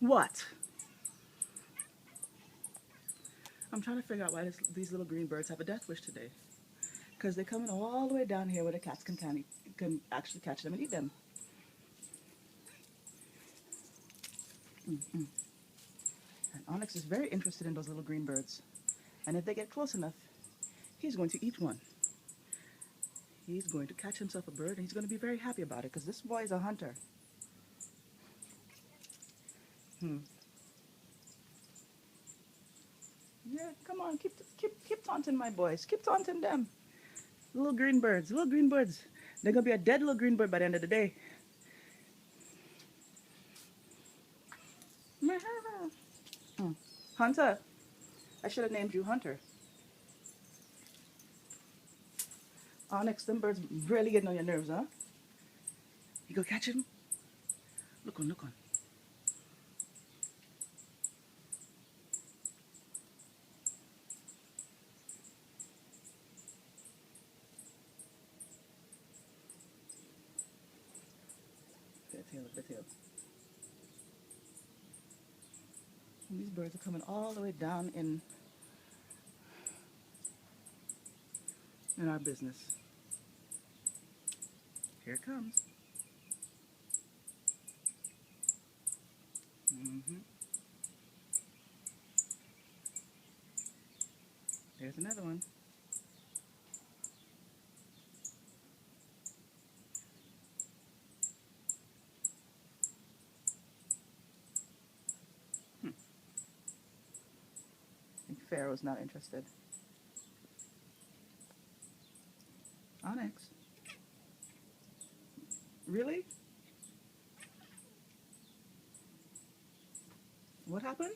What? I'm trying to figure out why these little green birds have a death wish today. Because they're coming all the way down here where the cats can actually catch them and eat them. Mm-mm. And Onyx is very interested in those little green birds. And if they get close enough, he's going to eat one. He's going to catch himself a bird and he's going to be very happy about it because this boy is a hunter. Hmm. Yeah, come on, keep taunting my boys. Keep taunting them. Little green birds, little green birds. They're gonna be a dead little green bird by the end of the day. Hmm. Hunter. I should have named you Hunter. Onyx, them birds really getting on your nerves, huh? You go catch him? Look on, look on. Look at tail, look at tail. And these birds are coming all the way down in our business. Here it comes. Mm-hmm. There's another one. Hmm. I think Pharaoh's not interested. Onyx. Really? What happened?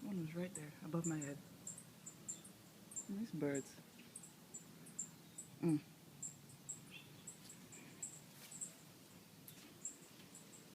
One was right there above my head. These birds. Mm.